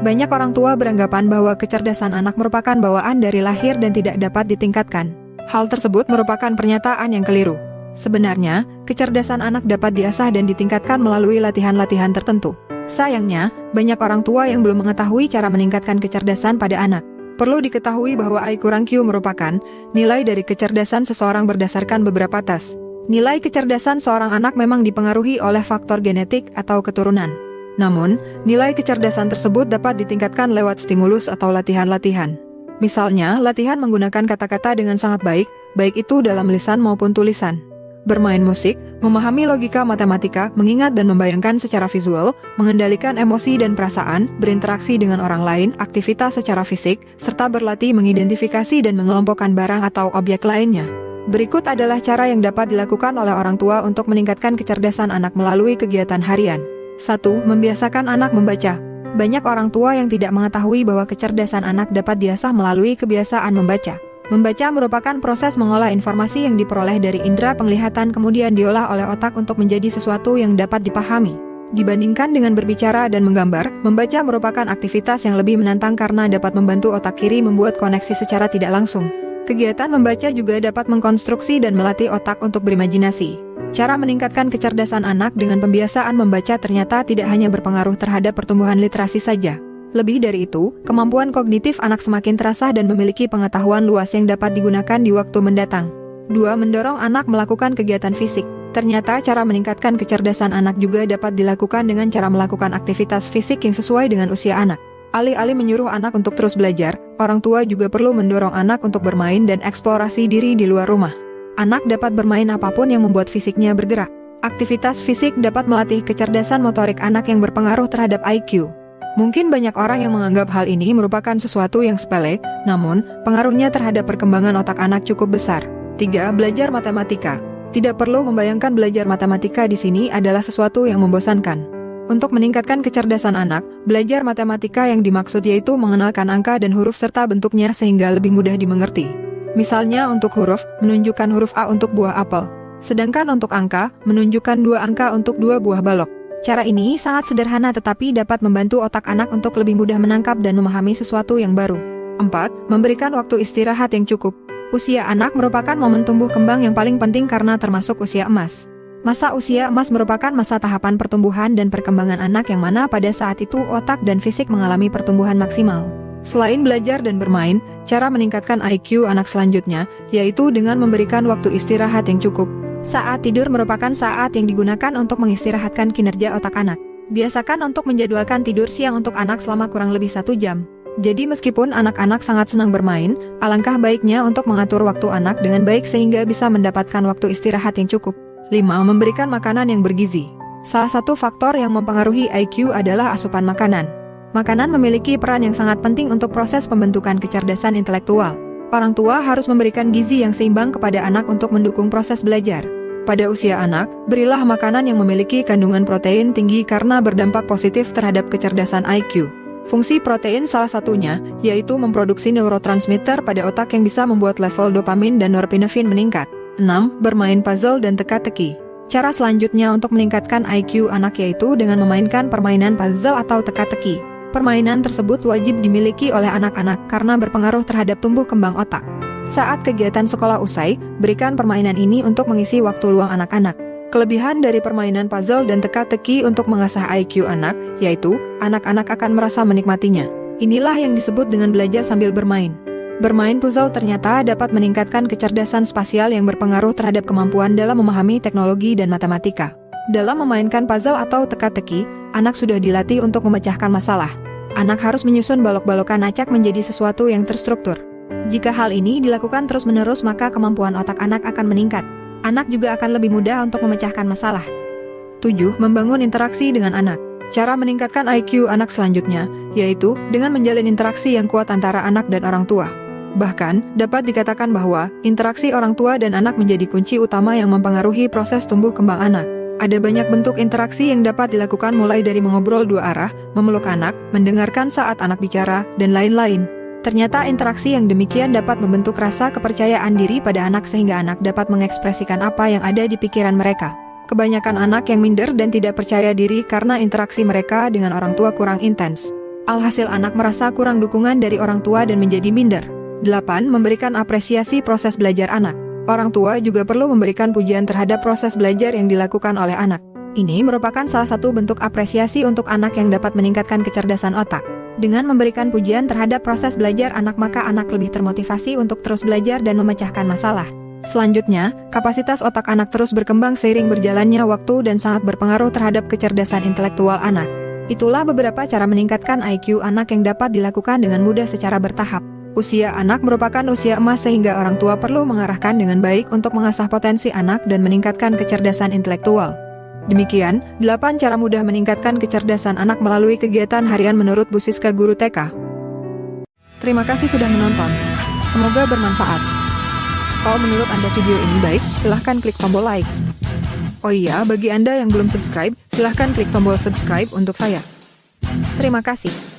Banyak orang tua beranggapan bahwa kecerdasan anak merupakan bawaan dari lahir dan tidak dapat ditingkatkan. Hal tersebut merupakan pernyataan yang keliru. Sebenarnya, kecerdasan anak dapat diasah dan ditingkatkan melalui latihan-latihan tertentu. Sayangnya, banyak orang tua yang belum mengetahui cara meningkatkan kecerdasan pada anak. Perlu diketahui bahwa IQ merupakan nilai dari kecerdasan seseorang berdasarkan beberapa tes. Nilai kecerdasan seorang anak memang dipengaruhi oleh faktor genetik atau keturunan. Namun, nilai kecerdasan tersebut dapat ditingkatkan lewat stimulus atau latihan-latihan. Misalnya, latihan menggunakan kata-kata dengan sangat baik itu dalam lisan maupun tulisan. Bermain musik, memahami logika matematika, mengingat dan membayangkan secara visual, mengendalikan emosi dan perasaan, berinteraksi dengan orang lain, aktivitas secara fisik, serta berlatih mengidentifikasi dan mengelompokkan barang atau objek lainnya. Berikut adalah cara yang dapat dilakukan oleh orang tua untuk meningkatkan kecerdasan anak melalui kegiatan harian. 1. Membiasakan anak membaca. Banyak orang tua yang tidak mengetahui bahwa kecerdasan anak dapat diasah melalui kebiasaan membaca. Membaca merupakan proses mengolah informasi yang diperoleh dari indera penglihatan kemudian diolah oleh otak untuk menjadi sesuatu yang dapat dipahami. Dibandingkan dengan berbicara dan menggambar, membaca merupakan aktivitas yang lebih menantang karena dapat membantu otak kiri membuat koneksi secara tidak langsung. Kegiatan membaca juga dapat mengkonstruksi dan melatih otak untuk berimajinasi. Cara meningkatkan kecerdasan anak dengan pembiasaan membaca ternyata tidak hanya berpengaruh terhadap pertumbuhan literasi saja. Lebih dari itu, kemampuan kognitif anak semakin terasah dan memiliki pengetahuan luas yang dapat digunakan di waktu mendatang. 2. Mendorong anak melakukan kegiatan fisik. Ternyata cara meningkatkan kecerdasan anak juga dapat dilakukan dengan cara melakukan aktivitas fisik yang sesuai dengan usia anak. Alih-alih menyuruh anak untuk terus belajar, orang tua juga perlu mendorong anak untuk bermain dan eksplorasi diri di luar rumah. Anak dapat bermain apapun yang membuat fisiknya bergerak. Aktivitas fisik dapat melatih kecerdasan motorik anak yang berpengaruh terhadap IQ. Mungkin banyak orang yang menganggap hal ini merupakan sesuatu yang sepele, namun pengaruhnya terhadap perkembangan otak anak cukup besar. 3. Belajar matematika. Tidak perlu membayangkan belajar matematika di sini adalah sesuatu yang membosankan. Untuk meningkatkan kecerdasan anak, belajar matematika yang dimaksud yaitu mengenalkan angka dan huruf serta bentuknya sehingga lebih mudah dimengerti. Misalnya untuk huruf, menunjukkan huruf A untuk buah apel. Sedangkan untuk angka, menunjukkan 2 angka untuk 2 buah balok. Cara ini sangat sederhana tetapi dapat membantu otak anak untuk lebih mudah menangkap dan memahami sesuatu yang baru. 4. Memberikan waktu istirahat yang cukup. Usia anak merupakan momen tumbuh kembang yang paling penting karena termasuk usia emas. Masa usia emas merupakan masa tahapan pertumbuhan dan perkembangan anak yang mana pada saat itu otak dan fisik mengalami pertumbuhan maksimal. Selain belajar dan bermain, cara meningkatkan IQ anak selanjutnya, yaitu dengan memberikan waktu istirahat yang cukup. Saat tidur merupakan saat yang digunakan untuk mengistirahatkan kinerja otak anak. Biasakan untuk menjadwalkan tidur siang untuk anak selama kurang lebih 1 jam. Jadi meskipun anak-anak sangat senang bermain, alangkah baiknya untuk mengatur waktu anak dengan baik sehingga bisa mendapatkan waktu istirahat yang cukup. 5. Memberikan makanan yang bergizi. Salah satu faktor yang mempengaruhi IQ adalah asupan makanan. Makanan memiliki peran yang sangat penting untuk proses pembentukan kecerdasan intelektual. Orang tua harus memberikan gizi yang seimbang kepada anak untuk mendukung proses belajar. Pada usia anak, berilah makanan yang memiliki kandungan protein tinggi karena berdampak positif terhadap kecerdasan IQ. Fungsi protein salah satunya, yaitu memproduksi neurotransmitter pada otak yang bisa membuat level dopamin dan norepinefrin meningkat. 6. Bermain puzzle dan teka-teki. Cara selanjutnya untuk meningkatkan IQ anak yaitu dengan memainkan permainan puzzle atau teka-teki. Permainan tersebut wajib dimiliki oleh anak-anak karena berpengaruh terhadap tumbuh kembang otak. Saat kegiatan sekolah usai, berikan permainan ini untuk mengisi waktu luang anak-anak. Kelebihan dari permainan puzzle dan teka-teki untuk mengasah IQ anak, yaitu anak-anak akan merasa menikmatinya. Inilah yang disebut dengan belajar sambil bermain. Bermain puzzle ternyata dapat meningkatkan kecerdasan spasial yang berpengaruh terhadap kemampuan dalam memahami teknologi dan matematika. Dalam memainkan puzzle atau teka-teki, anak sudah dilatih untuk memecahkan masalah. Anak harus menyusun balok-balokan acak menjadi sesuatu yang terstruktur. Jika hal ini dilakukan terus-menerus maka kemampuan otak anak akan meningkat. Anak juga akan lebih mudah untuk memecahkan masalah. 7. Membangun interaksi dengan anak. Cara meningkatkan IQ anak selanjutnya, yaitu dengan menjalin interaksi yang kuat antara anak dan orang tua. Bahkan, dapat dikatakan bahwa interaksi orang tua dan anak menjadi kunci utama yang mempengaruhi proses tumbuh kembang anak. Ada banyak bentuk interaksi yang dapat dilakukan mulai dari mengobrol 2 arah, memeluk anak, mendengarkan saat anak bicara, dan lain-lain. Ternyata interaksi yang demikian dapat membentuk rasa kepercayaan diri pada anak sehingga anak dapat mengekspresikan apa yang ada di pikiran mereka. Kebanyakan anak yang minder dan tidak percaya diri karena interaksi mereka dengan orang tua kurang intens. Alhasil anak merasa kurang dukungan dari orang tua dan menjadi minder. 8. Memberikan apresiasi proses belajar anak. Orang tua juga perlu memberikan pujian terhadap proses belajar yang dilakukan oleh anak. Ini merupakan salah satu bentuk apresiasi untuk anak yang dapat meningkatkan kecerdasan otak. Dengan memberikan pujian terhadap proses belajar anak, maka anak lebih termotivasi untuk terus belajar dan memecahkan masalah. Selanjutnya, kapasitas otak anak terus berkembang seiring berjalannya waktu dan sangat berpengaruh terhadap kecerdasan intelektual anak. Itulah beberapa cara meningkatkan IQ anak yang dapat dilakukan dengan mudah secara bertahap. Usia anak merupakan usia emas sehingga orang tua perlu mengarahkan dengan baik untuk mengasah potensi anak dan meningkatkan kecerdasan intelektual. Demikian, 8 cara mudah meningkatkan kecerdasan anak melalui kegiatan harian menurut Bu Siska Guru TK. Terima kasih sudah menonton. Semoga bermanfaat. Kalau menurut Anda video ini baik, silahkan klik tombol like. Oh iya, bagi Anda yang belum subscribe, silahkan klik tombol subscribe untuk saya. Terima kasih.